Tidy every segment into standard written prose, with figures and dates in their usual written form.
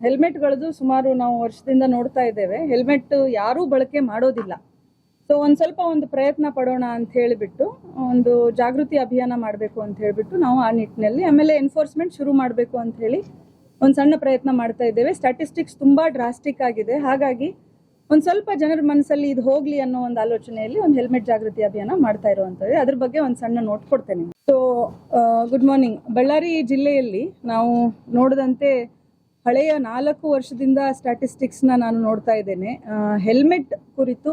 ಹೆಲ್ಮೆಟ್ಗಳದ್ದು ಸುಮಾರು ನಾವು ವರ್ಷದಿಂದ ನೋಡ್ತಾ ಇದ್ದೇವೆ. ಹೆಲ್ಮೆಟ್ ಯಾರೂ ಬಳಕೆ ಮಾಡೋದಿಲ್ಲ. ಸೊ ಒಂದು ಪ್ರಯತ್ನ ಪಡೋಣ ಅಂತ ಹೇಳಿಬಿಟ್ಟು ಒಂದು ಜಾಗೃತಿ ಅಭಿಯಾನ ಮಾಡಬೇಕು ಅಂತ ಹೇಳಿಬಿಟ್ಟು ನಾವು ಆ ನಿಟ್ಟಿನಲ್ಲಿ ಆಮೇಲೆ ಎನ್ಫೋರ್ಸ್ಮೆಂಟ್ ಶುರು ಮಾಡಬೇಕು ಅಂತ ಹೇಳಿ ಒಂದು ಸಣ್ಣ ಪ್ರಯತ್ನ ಮಾಡ್ತಾ ಇದ್ದೇವೆ. ಸ್ಟ್ಯಾಟಿಸ್ಟಿಕ್ಸ್ ತುಂಬಾ ಡ್ರಾಸ್ಟಿಕ್ ಆಗಿದೆ. ಹಾಗಾಗಿ ಒಂದು ಸ್ವಲ್ಪ ಜನರ ಮನಸ್ಸಲ್ಲಿ ಇದು ಹೋಗ್ಲಿ ಅನ್ನೋ ಒಂದು ಆಲೋಚನೆಯಲ್ಲಿ ಒಂದು ಹೆಲ್ಮೆಟ್ ಜಾಗೃತಿ ಅಭಿಯಾನ ಮಾಡ್ತಾ ಇರುವಂತದ್ದು. ಅದ್ರ ಬಗ್ಗೆ ಒಂದು ಸಣ್ಣ ನೋಟ್ ಕೊಡ್ತೇನೆ. So good morning. ಬಳ್ಳಾರಿ ಜಿಲ್ಲೆಯಲ್ಲಿ ನಾವು ನೋಡಿದಂತೆ ಹಳೆಯ 4 ವರ್ಷದಿಂದ ಸ್ಟ್ಯಾಟಿಸ್ಟಿಕ್ಸ್ನ ನಾನು ನೋಡ್ತಾ ಇದ್ದೇನೆ. ಹೆಲ್ಮೆಟ್ ಕುರಿತು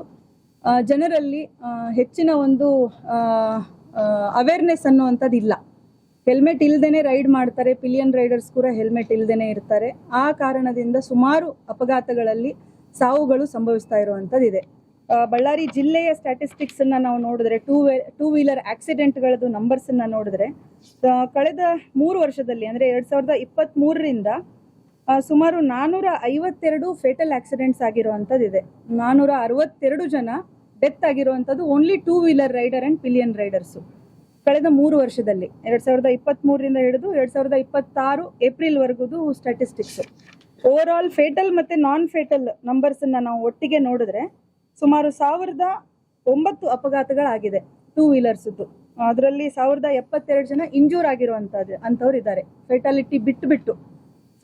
ಜನರಲ್ಲಿ ಹೆಚ್ಚಿನ ಒಂದು ಅವೇರ್ನೆಸ್ ಅನ್ನುವಂಥದ್ದು ಇಲ್ಲ. ಹೆಲ್ಮೆಟ್ ಇಲ್ದೇನೆ ರೈಡ್ ಮಾಡ್ತಾರೆ. ಪಿಲಿಯನ್ ರೈಡರ್ಸ್ ಕೂಡ ಹೆಲ್ಮೆಟ್ ಇಲ್ದೇನೆ ಇರ್ತಾರೆ. ಆ ಕಾರಣದಿಂದ ಸುಮಾರು ಅಪಘಾತಗಳಲ್ಲಿ ಸಾವುಗಳು ಸಂಭವಿಸ್ತಾ ಇರುವಂಥದ್ದಿದೆ. ಬಳ್ಳಾರಿ ಜಿಲ್ಲೆಯ ಸ್ಟ್ಯಾಟಿಸ್ಟಿಕ್ಸ್ ಅನ್ನ ನಾವು ನೋಡಿದ್ರೆ ಟೂ ವೀಲರ್ ಆಕ್ಸಿಡೆಂಟ್ಗಳದ್ದು ನಂಬರ್ಸ್ ಅನ್ನ ನೋಡಿದ್ರೆ ಕಳೆದ 3 ವರ್ಷದಲ್ಲಿ ಅಂದ್ರೆ 2023ರಿಂದ ಸುಮಾರು 452 ಫೇಟಲ್ ಆಕ್ಸಿಡೆಂಟ್ಸ್ ಆಗಿರುವಂಥದ್ದಿದೆ. 462 ಜನ ಡೆತ್ ಆಗಿರುವಂಥದ್ದು only two wheeler rider and pillion riders ಕಳೆದ 3 ವರ್ಷದಲ್ಲಿ 2023ರಿಂದ ಹಿಡಿದು 2026 ಏಪ್ರಿಲ್ ವರ್ಗುದು ಸ್ಟ್ಯಾಟಿಸ್ಟಿಕ್ಸ್. ಓವರ್ ಆಲ್ ಫೇಟಲ್ ಮತ್ತೆ ನಾನ್ ಫೇಟಲ್ ನಂಬರ್ಸ್ ಅನ್ನ ನಾವು ಒಟ್ಟಿಗೆ ನೋಡಿದ್ರೆ ಸುಮಾರು 1009 ಅಪಘಾತಗಳಾಗಿದೆ ಟೂ ವೀಲರ್ಸ್. ಅದರಲ್ಲಿ 1072 ಜನ ಇಂಜೂರ್ ಆಗಿರುವಂತದ್ದು ಅಂತವ್ರು ಇದ್ದಾರೆ, ಫೇಟಾಲಿಟಿ ಬಿಟ್ಟು.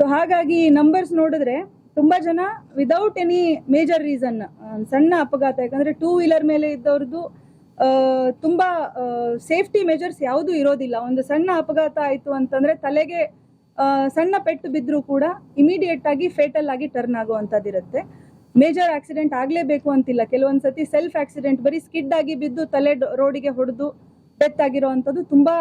ಸೊ ಹಾಗಾಗಿ ಈ ನಂಬರ್ಸ್ ನೋಡಿದ್ರೆ ತುಂಬಾ ಜನ ವಿದೌಟ್ ಎನಿ ಮೇಜರ್ ರೀಸನ್ ಸಣ್ಣ ಅಪಘಾತ, ಯಾಕಂದ್ರೆ ಟೂ ವೀಲರ್ ಮೇಲೆ ಇದ್ದವ್ರದ್ದು ತುಂಬಾ ಸೇಫ್ಟಿ ಮೆಜರ್ಸ್ ಯಾವುದೂ ಇರೋದಿಲ್ಲ. ಒಂದು ಸಣ್ಣ ಅಪಘಾತ ಆಯ್ತು ಅಂತಂದ್ರೆ ತಲೆಗೆ ಸಣ್ಣ ಪೆಟ್ಟು ಬಿದ್ರೂ ಕೂಡ ಇಮಿಡಿಯೇಟ್ ಆಗಿ ಫೇಟಲ್ ಆಗಿ ಟರ್ನ್ ಆಗುವಂತದ್ದಿರುತ್ತೆ. ಮೇಜರ್ ಆಕ್ಸಿಡೆಂಟ್ ಆಗ್ಲೇಬೇಕು ಅಂತಿಲ್ಲ. ಕೆಲವೊಂದ್ಸತಿ ಸೆಲ್ಫ್ ಆಕ್ಸಿಡೆಂಟ್ ಬರೀ ಸ್ಕಿಡ್ ಆಗಿ ಬಿದ್ದು ತಲೆ ರೋಡಿಗೆ ಹೊಡೆದು ಡೆತ್ ಆಗಿರುವಂತದ್ದು ತುಂಬಾ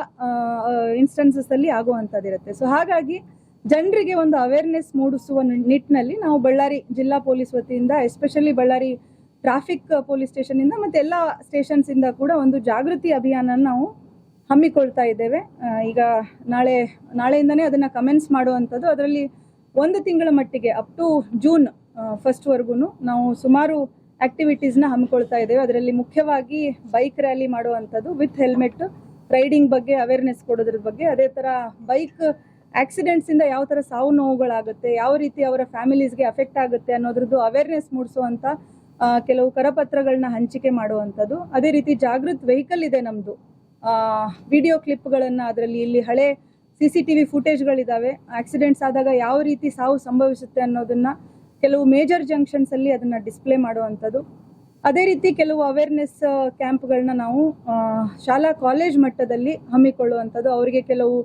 ಇನ್ಸ್ಟೆನ್ಸಸ್ ಅಲ್ಲಿ ಆಗುವಂತದ್ದಿರುತ್ತೆ. ಸೊ ಹಾಗಾಗಿ ಜನರಿಗೆ ಒಂದು ಅವೇರ್ನೆಸ್ ಮೂಡಿಸುವ ನಿಟ್ಟಿನಲ್ಲಿ ನಾವು ಬಳ್ಳಾರಿ ಜಿಲ್ಲಾ ಪೊಲೀಸ್ ವತಿಯಿಂದ especially Ballari traffic police station ಇಂದ ಮತ್ತೆ ಎಲ್ಲ ಸ್ಟೇಷನ್ಸ್ ಇಂದ ಕೂಡ ಒಂದು ಜಾಗೃತಿ ಅಭಿಯಾನ ನಾವು ಹಮ್ಮಿಕೊಳ್ತಾ ಇದ್ದೇವೆ. ಈಗ ನಾಳೆಯಿಂದನೇ ಅದನ್ನ ಕಮೆನ್ಸ್ ಮಾಡುವಂಥದ್ದು. ಅದರಲ್ಲಿ 1 ತಿಂಗಳ ಮಟ್ಟಿಗೆ ಅಪ್ ಟು ಜೂನ್ 1 ವರೆಗೂ ನಾವು ಸುಮಾರು ಆಕ್ಟಿವಿಟೀಸ್ನ ಹಮ್ಮಿಕೊಳ್ತಾ ಇದ್ದೇವೆ. ಅದರಲ್ಲಿ ಮುಖ್ಯವಾಗಿ ಬೈಕ್ ರ್ಯಾಲಿ ಮಾಡುವಂಥದ್ದು ವಿತ್ ಹೆಲ್ಮೆಟ್, ರೈಡಿಂಗ್ ಬಗ್ಗೆ ಅವೇರ್ನೆಸ್ ಕೊಡೋದ್ರ ಬಗ್ಗೆ, ಅದೇ ತರ ಬೈಕ್ ಆಕ್ಸಿಡೆಂಟ್ಸ್ ಇಂದ ಯಾವ ತರ ಸಾವು ನೋವುಗಳಾಗುತ್ತೆ, ಯಾವ ರೀತಿ ಅವರ ಫ್ಯಾಮಿಲೀಸ್ಗೆ ಅಫೆಕ್ಟ್ ಆಗುತ್ತೆ ಅನ್ನೋದ್ರದ್ದು ಅವೇರ್ನೆಸ್ ಮೂಡಿಸುವಂತ ಕೆಲವು ಕರಪತ್ರಗಳನ್ನ ಹಂಚಿಕೆ ಮಾಡುವಂಥದ್ದು. ಅದೇ ರೀತಿ ಜಾಗೃತ್ ವೆಹಿಕಲ್ ಇದೆ ನಮ್ದು. ವಿಡಿಯೋ ಕ್ಲಿಪ್ಗಳನ್ನ ಅದರಲ್ಲಿ ಇಲ್ಲಿ ಹಳೆ CCTV ಫುಟೇಜ್ಗಳಿದಾವೆ. ಆಕ್ಸಿಡೆಂಟ್ಸ್ ಆದಾಗ ಯಾವ ರೀತಿ ಸಾವು ಸಂಭವಿಸುತ್ತೆ ಅನ್ನೋದನ್ನ ಕೆಲವು ಮೇಜರ್ ಜಂಕ್ಷನ್ಸ್ ಅಲ್ಲಿ ಅದನ್ನ ಡಿಸ್ಪ್ಲೇ ಮಾಡುವಂಥದ್ದು. ಅದೇ ರೀತಿ ಕೆಲವು ಅವೇರ್ನೆಸ್ ಕ್ಯಾಂಪ್ಗಳನ್ನ ನಾವು ಶಾಲಾ ಕಾಲೇಜ್ ಮಟ್ಟದಲ್ಲಿ ಹಮ್ಮಿಕೊಳ್ಳುವಂಥದ್ದು. ಅವರಿಗೆ ಕೆಲವು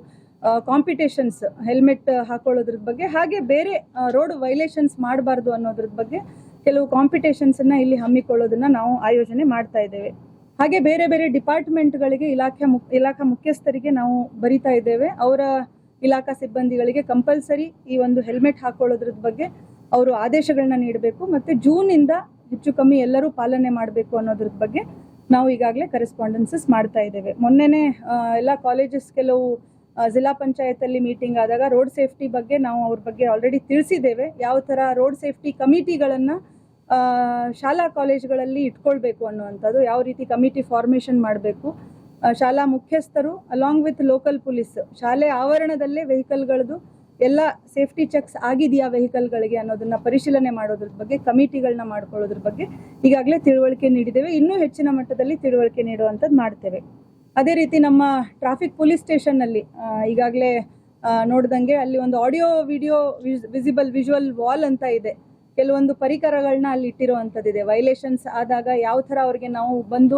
ಕಾಂಪಿಟೇಷನ್ಸ್ ಹೆಲ್ಮೆಟ್ ಹಾಕೊಳ್ಳೋದ್ರ ಬಗ್ಗೆ, ಹಾಗೆ ಬೇರೆ ರೋಡ್ ವೈಲೇಷನ್ಸ್ ಮಾಡಬಾರ್ದು ಅನ್ನೋದ್ರ ಬಗ್ಗೆ ಕೆಲವು ಕಾಂಪಿಟೇಷನ್ಸ್ ಅನ್ನ ಇಲ್ಲಿ ಹಮ್ಮಿಕೊಳ್ಳೋದನ್ನ ನಾವು ಆಯೋಜನೆ ಮಾಡ್ತಾ ಇದ್ದೇವೆ. ಹಾಗೆ ಬೇರೆ ಬೇರೆ ಡಿಪಾರ್ಟ್ಮೆಂಟ್ಗಳಿಗೆ ಇಲಾಖಾ ಮುಖ್ಯಸ್ಥರಿಗೆ ನಾವು ಬರಿತಾ ಇದ್ದೇವೆ. ಅವರ ಇಲಾಖಾ ಸಿಬ್ಬಂದಿಗಳಿಗೆ ಕಂಪಲ್ಸರಿ ಈ ಒಂದು ಹೆಲ್ಮೆಟ್ ಹಾಕೊಳ್ಳೋದ್ರ ಬಗ್ಗೆ ಅವರು ಆದೇಶಗಳನ್ನ ನೀಡಬೇಕು. ಮತ್ತೆ ಜೂನ್ ಇಂದ ಹೆಚ್ಚು ಕಮ್ಮಿ ಎಲ್ಲರೂ ಪಾಲನೆ ಮಾಡಬೇಕು ಅನ್ನೋದ್ರ ಬಗ್ಗೆ ನಾವು ಈಗಾಗಲೇ ಕರೆಸ್ಪಾಂಡೆನ್ಸಸ್ ಮಾಡ್ತಾ ಇದ್ದೇವೆ. ಮೊನ್ನೆನೆ ಎಲ್ಲ ಕಾಲೇಜಸ್ ಕೆಲವು ಜಿಲ್ಲಾ ಪಂಚಾಯತ್ ಅಲ್ಲಿ ಮೀಟಿಂಗ್ ಆದಾಗ ರೋಡ್ ಸೇಫ್ಟಿ ಬಗ್ಗೆ ನಾವು ಅವ್ರ ಬಗ್ಗೆ ಆಲ್ರೆಡಿ ತಿಳಿಸಿದ್ದೇವೆ. ಯಾವ ತರ ರೋಡ್ ಸೇಫ್ಟಿ ಕಮಿಟಿಗಳನ್ನ ಶಾಲಾ ಕಾಲೇಜುಗಳಲ್ಲಿ ಇಟ್ಕೊಳ್ಬೇಕು ಅನ್ನುವಂಥದ್ದು, ಯಾವ ರೀತಿ ಕಮಿಟಿ ಫಾರ್ಮೇಷನ್ ಮಾಡಬೇಕು, ಶಾಲಾ ಮುಖ್ಯಸ್ಥರು ಅಲಾಂಗ್ ವಿತ್ ಲೋಕಲ್ ಪೊಲೀಸ್ ಶಾಲೆ ಆವರಣದಲ್ಲೇ ವೆಹಿಕಲ್ಗಳದ್ದು ಎಲ್ಲ ಸೇಫ್ಟಿ ಚೆಕ್ಸ್ ಆಗಿದೆಯಾ ವೆಹಿಕಲ್ಗಳಿಗೆ ಅನ್ನೋದನ್ನ ಪರಿಶೀಲನೆ ಮಾಡೋದ್ರ ಬಗ್ಗೆ, ಕಮಿಟಿಗಳನ್ನ ಮಾಡ್ಕೊಳ್ಳೋದ್ರ ಬಗ್ಗೆ ಈಗಾಗಲೇ ತಿಳುವಳಿಕೆ ನೀಡಿದ್ದೇವೆ. ಇನ್ನೂ ಹೆಚ್ಚಿನ ಮಟ್ಟದಲ್ಲಿ ತಿಳುವಳಿಕೆ ನೀಡುವಂಥದ್ದು ಮಾಡ್ತೇವೆ. ಅದೇ ರೀತಿ ನಮ್ಮ ಟ್ರಾಫಿಕ್ ಪೊಲೀಸ್ ಸ್ಟೇಷನ್ ಅಲ್ಲಿ ಈಗಾಗಲೇ ನೋಡ್ದಂಗೆ ಅಲ್ಲಿ ಒಂದು ಆಡಿಯೋ ವಿಡಿಯೋ ವಿಜುವಲ್ ವಾಲ್ ಅಂತ ಇದೆ. ಕೆಲವೊಂದು ಪರಿಕರಗಳನ್ನ ಅಲ್ಲಿ ಇಟ್ಟಿರುವಂತದ್ದಿದೆ. ವೈಲೇಷನ್ಸ್ ಆದಾಗ ಯಾವ ತರ ಅವ್ರಿಗೆ ನಾವು ಬಂದು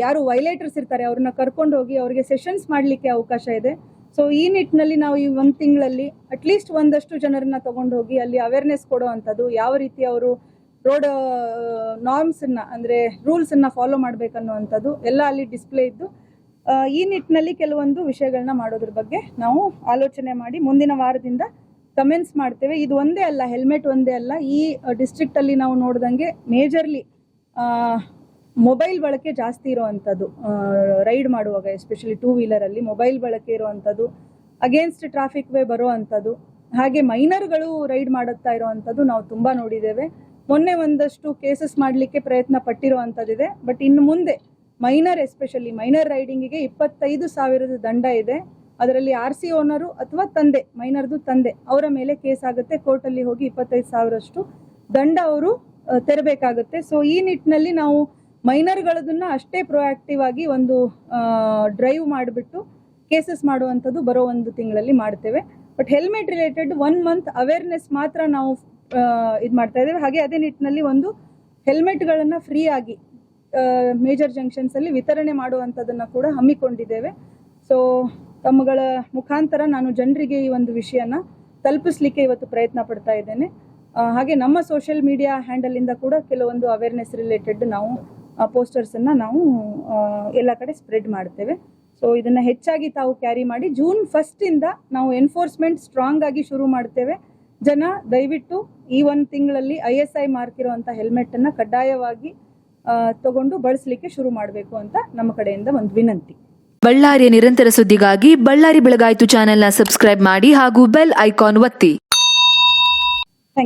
ಯಾರು ವೈಲೇಟರ್ಸ್ ಇರ್ತಾರೆ ಅವ್ರನ್ನ ಕರ್ಕೊಂಡು ಹೋಗಿ ಅವ್ರಿಗೆ ಸೆಷನ್ಸ್ ಮಾಡ್ಲಿಕ್ಕೆ ಅವಕಾಶ ಇದೆ. ಸೊ ಈ ನಿಟ್ಟಿನಲ್ಲಿ ನಾವು ಈ 1 ತಿಂಗಳಲ್ಲಿ ಅಟ್ಲೀಸ್ಟ್ ಒಂದಷ್ಟು ಜನರನ್ನ ತಗೊಂಡು ಹೋಗಿ ಅಲ್ಲಿ ಅವೇರ್ನೆಸ್ ಕೊಡುವಂಥದ್ದು, ಯಾವ ರೀತಿ ಅವರು ರೋಡ್ ನಾರ್ಮ್ಸ್ ಅನ್ನ ಅಂದ್ರೆ ರೂಲ್ಸ್ ಅನ್ನ ಫಾಲೋ ಮಾಡ್ಬೇಕನ್ನುವಂಥದ್ದು ಎಲ್ಲ ಅಲ್ಲಿ ಡಿಸ್ಪ್ಲೇ ಇದ್ದು ಈ ನಿಟ್ಟಿನಲ್ಲಿ ಕೆಲವೊಂದು ವಿಷಯಗಳನ್ನ ಮಾಡೋದ್ರ ಬಗ್ಗೆ ನಾವು ಆಲೋಚನೆ ಮಾಡಿ ಮುಂದಿನ ವಾರದಿಂದ ಕಮೆನ್ಸ್ ಮಾಡ್ತೇವೆ. ಇದು ಒಂದೇ ಅಲ್ಲ, ಹೆಲ್ಮೆಟ್ ಒಂದೇ ಅಲ್ಲ, ಈ ಡಿಸ್ಟ್ರಿಕ್ಟ್ ಅಲ್ಲಿ ನಾವು ನೋಡ್ದಂಗೆ ಮೇಜರ್ಲಿ ಮೊಬೈಲ್ ಬಳಕೆ ಜಾಸ್ತಿ ಇರುವಂಥದ್ದು, ರೈಡ್ ಮಾಡುವಾಗ ಎಸ್ಪೆಷಲಿ ಟೂ ವೀಲರ್ ಅಲ್ಲಿ ಮೊಬೈಲ್ ಬಳಕೆ ಇರುವಂಥದ್ದು, ಅಗೇನ್ಸ್ಟ್ ಟ್ರಾಫಿಕ್ ವೇ ಬರುವಂಥದ್ದು, ಹಾಗೆ ಮೈನರ್ಗಳು ರೈಡ್ ಮಾಡುತ್ತಾ ಇರುವಂಥದ್ದು ನಾವು ತುಂಬಾ ನೋಡಿದ್ದೇವೆ. ಮೊನ್ನೆ ಒಂದಷ್ಟು ಕೇಸಸ್ ಮಾಡಲಿಕ್ಕೆ ಪ್ರಯತ್ನ ಪಟ್ಟಿರುವಂಥದ್ದಿದೆ. ಬಟ್ ಇನ್ನು ಮುಂದೆ ಮೈನರ್ ಎಸ್ಪೆಷಲಿ ಮೈನರ್ ರೈಡಿಂಗಿಗೆ 25,000 ದಂಡ ಇದೆ. ಅದರಲ್ಲಿ RC ಓನರು ಅಥವಾ ತಂದೆ, ಮೈನರ್ದು ತಂದೆ ಅವರ ಮೇಲೆ ಕೇಸ್ ಆಗುತ್ತೆ. ಕೋರ್ಟಲ್ಲಿ ಹೋಗಿ 25,000 ದಂಡ ಅವರು ತೆರಬೇಕಾಗುತ್ತೆ. ಸೊ ಈ ನಿಟ್ಟಿನಲ್ಲಿ ನಾವು ಮೈನರ್ಗಳದನ್ನ ಅಷ್ಟೇ ಪ್ರೊಆಕ್ಟಿವ್ ಆಗಿ ಒಂದು ಡ್ರೈವ್ ಮಾಡಿಬಿಟ್ಟು ಕೇಸಸ್ ಮಾಡುವಂಥದ್ದು ಬರೋ ಒಂದು ತಿಂಗಳಲ್ಲಿ ಮಾಡ್ತೇವೆ. But helmet related 1 month awareness ಮಾತ್ರ ನಾವು ಇದು ಮಾಡ್ತಾ ಇದ್ದೇವೆ. ಹಾಗೆ ಅದೇ ನಿಟ್ಟಿನಲ್ಲಿ ಒಂದು ಹೆಲ್ಮೆಟ್ಗಳನ್ನು ಫ್ರೀ ಆಗಿ ಮೇಜರ್ ಜಂಕ್ಷನ್ಸ್ ಅಲ್ಲಿ ವಿತರಣೆ ಮಾಡುವಂಥದ್ದನ್ನ ಕೂಡ ಹಮ್ಮಿಕೊಂಡಿದ್ದೇವೆ. ಸೊ ತಮ್ಮಗಳ ಮುಖಾಂತರ ನಾನು ಜನರಿಗೆ ಈ ಒಂದು ವಿಷಯನ ತಲುಪಿಸ್ಲಿಕ್ಕೆ ಇವತ್ತು ಪ್ರಯತ್ನ ಪಡ್ತಾ ಇದ್ದೇನೆ. ಹಾಗೆ ನಮ್ಮ ಸೋಷಿಯಲ್ ಮೀಡಿಯಾ ಹ್ಯಾಂಡಲ್ ಇಂದ ಕೂಡ ಕೆಲವೊಂದು ಅವೇರ್ನೆಸ್ ರಿಲೇಟೆಡ್ ನಾವು ಪೋಸ್ಟರ್ಸ್ ಅನ್ನ ನಾವು ಎಲ್ಲ ಕಡೆ ಸ್ಪ್ರೆಡ್ ಮಾಡ್ತೇವೆ. ಸೊ ಇದನ್ನ ಹೆಚ್ಚಾಗಿ ತಾವು ಕ್ಯಾರಿ ಮಾಡಿ. June 1 ಇಂದ ನಾವು ಎನ್ಫೋರ್ಸ್ಮೆಂಟ್ ಸ್ಟ್ರಾಂಗ್ ಆಗಿ ಶುರು ಮಾಡ್ತೇವೆ. ಜನ ದಯವಿಟ್ಟು ಈ ಒಂದು ತಿಂಗಳಲ್ಲಿ ISI ಮಾರ್ಕ್ ಇರುವಂತ ಹೆಲ್ಮೆಟ್ ಅನ್ನ ಕಡ್ಡಾಯವಾಗಿ ತಗೊಂಡು ಬಳಸಲಿಕ್ಕೆ ಶುರು ಮಾಡಬೇಕು ಅಂತ ನಮ್ಮ ಕಡೆಯಿಂದ ಒಂದು ವಿನಂತಿ. ಬಳ್ಳಾರಿಯ ನಿರಂತರ ಸುದ್ದಿಗಾಗಿ ಬಳ್ಳಾರಿ ಬೆಳಗಾಯಿತು ಚಾನೆಲ್ನ ಸಬ್ಸ್ಕ್ರೈಬ್ ಮಾಡಿ ಹಾಗೂ ಬೆಲ್ ಐಕಾನ್ ಒತ್ತಿ.